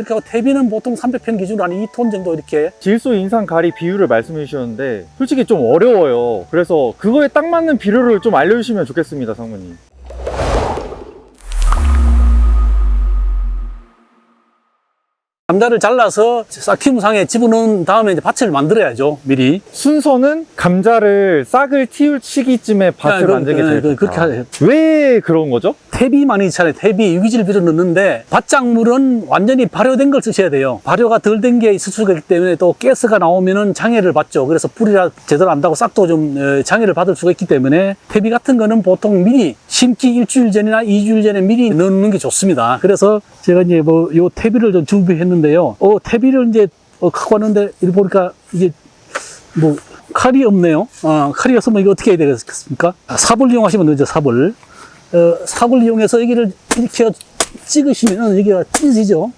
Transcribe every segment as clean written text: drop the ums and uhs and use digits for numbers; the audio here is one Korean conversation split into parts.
그렇게 하고 퇴비는 보통 300평 기준으로 한 2톤 정도 이렇게. 질소, 인산, 가리 비율을 말씀해 주셨는데 솔직히 좀 어려워요. 그래서 그거에 딱 맞는 비율을 좀 알려주시면 좋겠습니다, 상무님. 감자를 잘라서 싹튀김상에 집어넣은 다음에 이제 밭을 만들어야죠, 미리. 순서는 감자를 싹을 틔울 시기쯤에 밭을 만들게 되죠. 그렇게 하죠. 왜 그런 거죠? 퇴비 많이 있잖아요. 퇴비, 유기질비를 넣는데 밭작물은 완전히 발효된 걸 쓰셔야 돼요. 발효가 덜 된 게 있을 수가 있기 때문에 또 가스가 나오면은 장애를 받죠. 그래서 뿌리가 제대로 안 닿고 싹도 좀 장애를 받을 수가 있기 때문에 퇴비 같은 거는 보통 미리 심기 일주일 전이나 2주일 전에 미리 넣는 게 좋습니다. 그래서 제가 이제 뭐 요 퇴비를 좀 준비했는데요. 퇴비를 이제 갖고 왔는데 이렇게 보니까 이게 뭐 칼이 없네요. 칼이 없으면 이거 어떻게 해야 되겠습니까? 삽을 이용하시면 되죠, 삽을. 삽을 이용해서 여기를 이렇게 찍으시면 여기가 찢어지죠.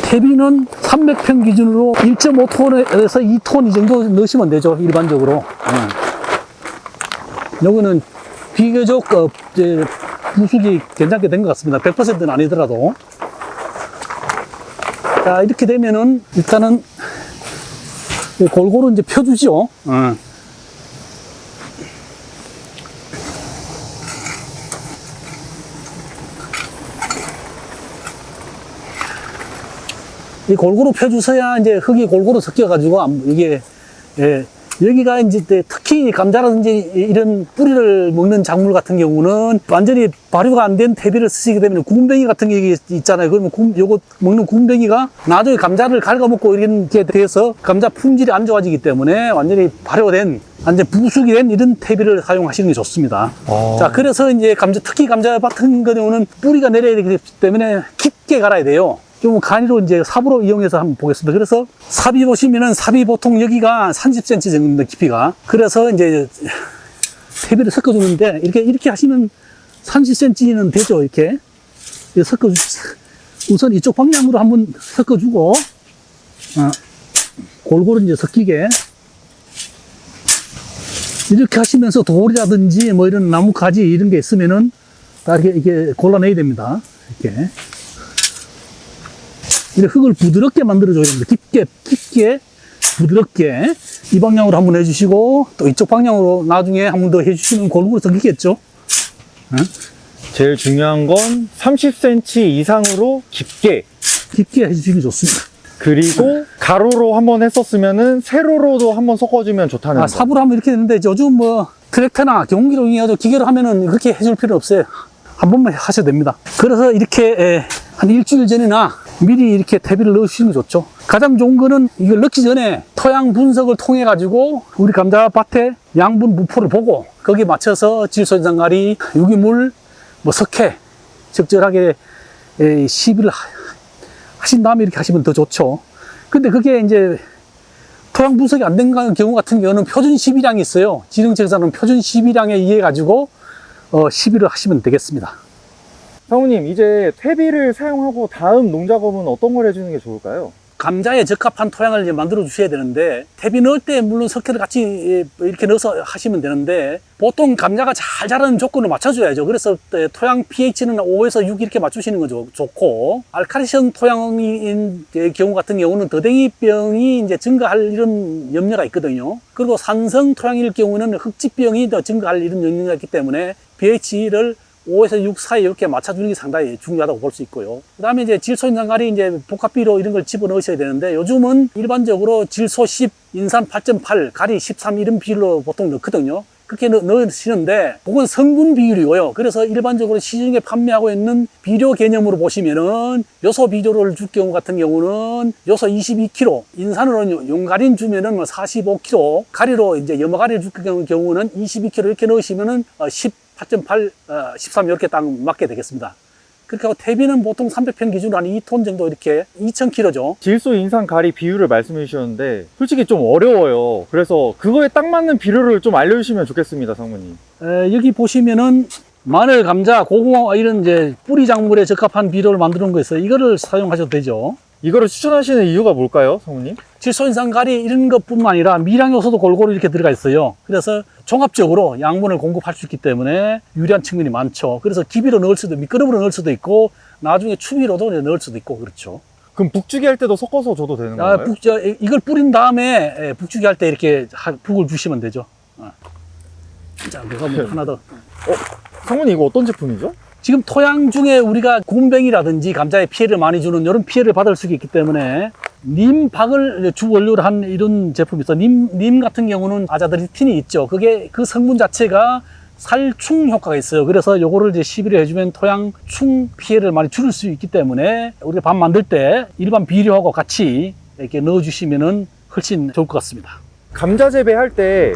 퇴비는 300평 기준으로 1.5톤에서 2톤 이 정도 넣으시면 되죠, 일반적으로. 요거는 비교적 부숙이 괜찮게 된 것 같습니다. 100%는 아니더라도. 자, 이렇게 되면은 일단은 골고루 이제 펴주죠. 이 골고루 펴주셔야 이제 흙이 골고루 섞여가지고 이게 여기가 이제 특히 감자라든지 이런 뿌리를 먹는 작물 같은 경우는 완전히 발효가 안 된 퇴비를 쓰시게 되면 구운뱅이 같은 게 있잖아요. 그러면 요거 먹는 구운뱅이가 나중에 감자를 갉아먹고 이렇게 돼서 감자 품질이 안 좋아지기 때문에 완전히 발효된 완전 부숙이 된 이런 퇴비를 사용하시는 게 좋습니다. 자, 그래서 이제 특히 감자 같은 경우는 뿌리가 내려야 되기 때문에 깊게 갈아야 돼요. 좀 간이로 이제 삽으로 이용해서 한번 보겠습니다. 그래서 삽이 보시면은 삽이 보통 여기가 30cm 정도 깊이가. 그래서 이제 퇴비를 섞어주는데 이렇게 하시면 30cm는 되죠. 이렇게 우선 이쪽 방향으로 한번 섞어주고 골고루 이제 섞이게 이렇게 하시면서 돌이라든지 뭐 이런 나무 가지 이런 게 있으면은 다 이렇게 골라내야 됩니다. 이렇게. 흙을 부드럽게 만들어줘야 됩니다. 깊게, 부드럽게. 이 방향으로 한번 해주시고, 또 이쪽 방향으로 나중에 한 번 더 해주시면 골고루 섞이겠죠? 제일 중요한 건 30cm 이상으로 깊게 해주시면 좋습니다. 그리고 가로로 한번 했었으면은 세로로도 한번 섞어주면 좋다는 거. 삽으로 하면 이렇게 되는데 요즘 뭐 트랙터나 경운기로 이용해서 기계로 하면은 그렇게 해줄 필요 없어요. 한 번만 하셔도 됩니다. 그래서 이렇게 한 일주일 전이나 미리 이렇게 퇴비를 넣으시는 게 좋죠. 가장 좋은 거는 이걸 넣기 전에 토양 분석을 통해 가지고 우리 감자밭의 양분 분포를 보고 거기에 맞춰서 질소, 인산, 가리, 유기물, 뭐 석회 적절하게 시비를 하신 다음에 이렇게 하시면 더 좋죠. 근데 그게 이제 토양 분석이 안 된 경우 같은 경우는 표준 시비량이 있어요. 지능청사는 표준 시비량에 의해 가지고 시비를 하시면 되겠습니다. 사모님, 이제 퇴비를 사용하고 다음 농작업은 어떤 걸 해주는 게 좋을까요? 감자에 적합한 토양을 이제 만들어 주셔야 되는데, 퇴비 넣을 때 물론 석회를 같이 이렇게 넣어서 하시면 되는데, 보통 감자가 잘 자라는 조건을 맞춰줘야죠. 그래서 토양 pH는 5에서 6 이렇게 맞추시는 거 좋고, 알칼리성 토양인 경우 같은 경우는 더댕이병이 이제 증가할 이런 염려가 있거든요. 그리고 산성 토양일 경우는 흙집병이 더 증가할 이런 염려가 있기 때문에 pH를 5에서 6 사이 이렇게 맞춰주는 게 상당히 중요하다고 볼 수 있고요. 그 다음에 이제 질소, 인산, 가리 이제 복합비료 이런 걸 집어 넣으셔야 되는데, 요즘은 일반적으로 질소 10, 인산 8.8, 가리 13 이런 비율로 보통 넣거든요. 그렇게 넣으시는데, 그건 성분 비율이고요. 그래서 일반적으로 시중에 판매하고 있는 비료 개념으로 보시면은, 요소 비료를 줄 경우 같은 경우는 요소 22kg, 인산으로 용가린 주면은 45kg, 가리로 이제 염화가리를 줄 경우는 22kg 이렇게 넣으시면은 8.8, 13 이렇게 딱 맞게 되겠습니다. 그렇게 하고 퇴비는 보통 300평 기준으로 한 2톤 정도 이렇게 2,000kg죠. 질소, 인산, 가리 비율을 말씀해 주셨는데 솔직히 좀 어려워요. 그래서 그거에 딱 맞는 비료를 좀 알려주시면 좋겠습니다, 상무님. 여기 보시면은 마늘, 감자, 고구마 이런 이제 뿌리 작물에 적합한 비료를 만들어 놓은 거 있어요. 이거를 사용하셔도 되죠. 이거를 추천하시는 이유가 뭘까요, 상무님? 질소, 인산, 가리 이런 것뿐만 아니라 미량 요소도 골고루 이렇게 들어가 있어요. 그래서 종합적으로 양분을 공급할 수 있기 때문에 유리한 측면이 많죠. 그래서 기비로 넣을 수도, 미끄럼으로 넣을 수도 있고, 나중에 추비로도 이제 넣을 수도 있고 그렇죠. 그럼 북주기 할 때도 섞어서 줘도 되는 건가요? 이걸 뿌린 다음에 북주기 할 때 이렇게 북을 주시면 되죠. 자, 그래서 뭐 하나 더. 상무님 이거 어떤 제품이죠? 지금 토양 중에 우리가 곰뱅이라든지 감자에 피해를 많이 주는 이런 피해를 받을 수 있기 때문에 님박을 주 원료로 한 이런 제품이 있어. 님 같은 경우는 아자드리틴이 있죠. 그게 그 성분 자체가 살충 효과가 있어요. 그래서 요거를 이제 시비를 해주면 토양충 피해를 많이 줄일 수 있기 때문에 우리가 밥 만들 때 일반 비료하고 같이 이렇게 넣어주시면은 훨씬 좋을 것 같습니다. 감자 재배할 때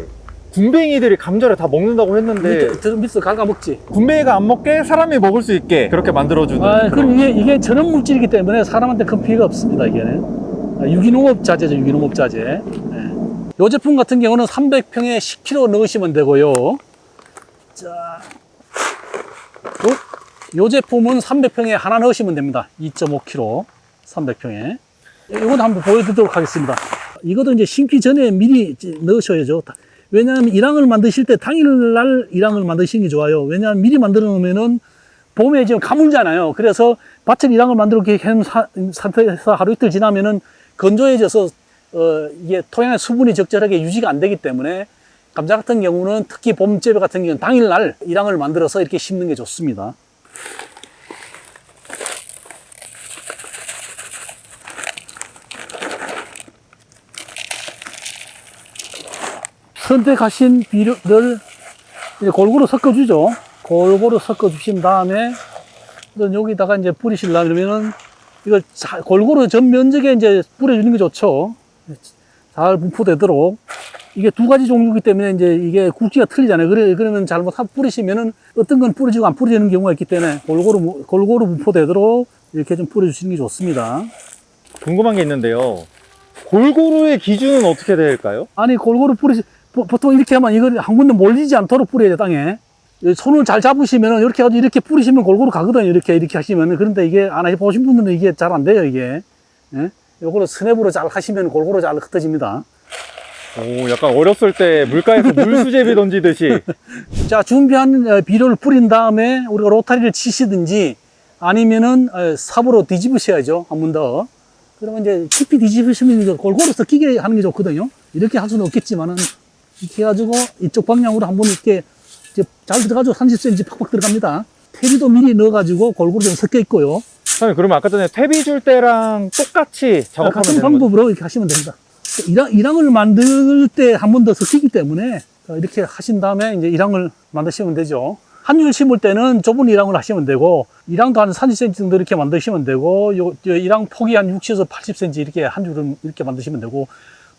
군뱅이들이 감자를 다 먹는다고 했는데 밑에서 갉아 먹지. 군뱅이가 안 먹게 사람이 먹을 수 있게 그렇게 만들어주는 그럼 이게 전염 물질이기 때문에 사람한테 큰 피해가 없습니다. 이게는 유기농업 자재죠. 유기농업 자재. 네. 요 제품 같은 경우는 300평에 10kg 넣으시면 되고요. 자, 요 제품은 300평에 하나 넣으시면 됩니다. 2.5kg 300평에. 이건 한번 보여드리도록 하겠습니다. 이것도 이제 심기 전에 미리 넣으셔야죠. 왜냐하면 일항을 만드실 때 당일날 일항을 만드시는 게 좋아요. 왜냐하면 미리 만들어 놓으면은 봄에 지금 가물잖아요. 그래서 밭에 일항을 만들어 이렇게 한 상태에서 하루 이틀 지나면은 건조해져서 이게 토양의 수분이 적절하게 유지가 안 되기 때문에 감자 같은 경우는 특히 봄 재배 같은 경우는 당일날 일항을 만들어서 이렇게 심는 게 좋습니다. 선택하신 비료를 골고루 섞어주죠. 골고루 섞어주신 다음에 여기다가 이제 뿌리시려면은 이걸 골고루 전 면적에 이제 뿌려주는 게 좋죠. 잘 분포되도록. 이게 두 가지 종류이기 때문에 이제 이게 굵기가 틀리잖아요. 그러면 잘못 뿌리시면은 어떤 건 뿌려지고 안 뿌려지는 경우가 있기 때문에 골고루 분포되도록 이렇게 좀 뿌려주시는 게 좋습니다. 궁금한 게 있는데요. 골고루의 기준은 어떻게 될까요? 아니, 골고루 보통 이렇게 하면 이걸 한 군데 몰리지 않도록 뿌려야 돼, 땅에. 손을 잘 잡으시면은 이렇게 해가지고 이렇게 뿌리시면 골고루 가거든요. 이렇게 하시면은. 그런데 이게 안 해보신 분들은 이게 잘 안 돼요, 이게. 예? 요거를 스냅으로 잘 하시면 골고루 잘 흩어집니다. 오, 약간 어렸을 때 물가에서 물수제비 던지듯이. 자, 준비한 비료를 뿌린 다음에 우리가 로타리를 치시든지 아니면은 삽으로 뒤집으셔야죠. 한 번 더. 그러면 이제 깊이 뒤집으시면 골고루 섞이게 하는 게 좋거든요. 이렇게 할 수는 없겠지만은 이렇게 해가지고 이쪽 방향으로 한번 이렇게 잘 들어가지고 30cm 팍팍 들어갑니다. 퇴비도 미리 넣어가지고 골고루 좀 섞여 있고요. 선생님, 그러면 아까 전에 퇴비 줄 때랑 똑같이 작업하면 같은 되는 거죠? 방법으로 이렇게 하시면 됩니다. 일항을 만들 때 한 번 더 섞이기 때문에 이렇게 하신 다음에 이제 일항을 만드시면 되죠. 한 줄 심을 때는 좁은 일항을 하시면 되고, 일항도 한 30cm 정도 이렇게 만드시면 되고, 요 일항 폭이 한 60에서 80cm 이렇게 한 줄은 이렇게 만드시면 되고,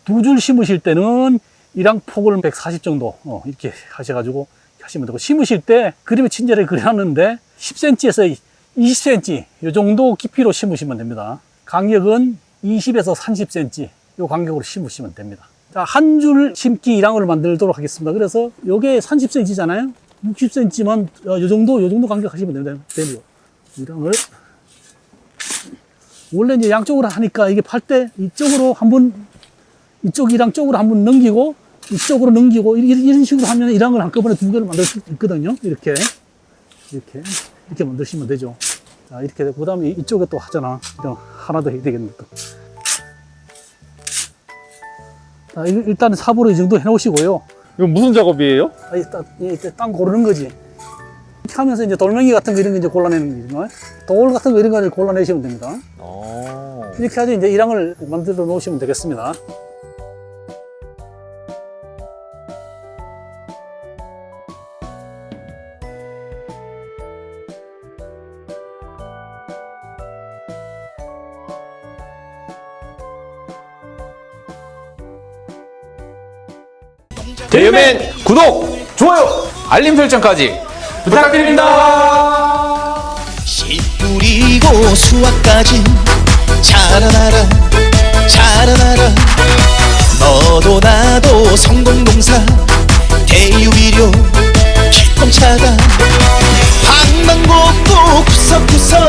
두 줄 심으실 때는 일항 폭을 140 정도 이렇게 하셔가지고 하시면 되고, 심으실 때 그림에 친절하게 그려놨는데 10cm에서 20cm 이 정도 깊이로 심으시면 됩니다. 간격은 20에서 30cm 이 간격으로 심으시면 됩니다. 자, 한 줄 심기 일항을 만들도록 하겠습니다. 그래서 요게 30cm잖아요. 60cm만 요 정도 간격 하시면 됩니다. 일항을 원래 이제 양쪽으로 하니까 이게 팔 때 이쪽으로 한번 이쪽 일항 쪽으로 한번 넘기고 이쪽으로 넘기고 이런 식으로 하면 일항을 한꺼번에 두 개를 만들 수 있거든요. 이렇게 만드시면 되죠. 자, 이렇게 되고 그다음에 이쪽에 또 하잖아. 하나 더 해야 되겠네 또. 자, 일단 삽으로 이 정도 해놓으시고요. 이건 무슨 작업이에요? 땅 고르는 거지. 이렇게 하면서 이제 돌멩이 같은 거 이런 거 이제 골라내는 거죠. 돌 같은 거 이런 거 골라내시면 됩니다. 이렇게 해서 이제 일항을 만들어 놓으시면 되겠습니다. 대유맨 구독, 좋아요, 알림 설정까지 부탁드립니다. 씨 뿌리고 수확까지 자라나라 자라나라 너도 나도 성공농사 대유비료 기똥차다 방방곡곡 구석구석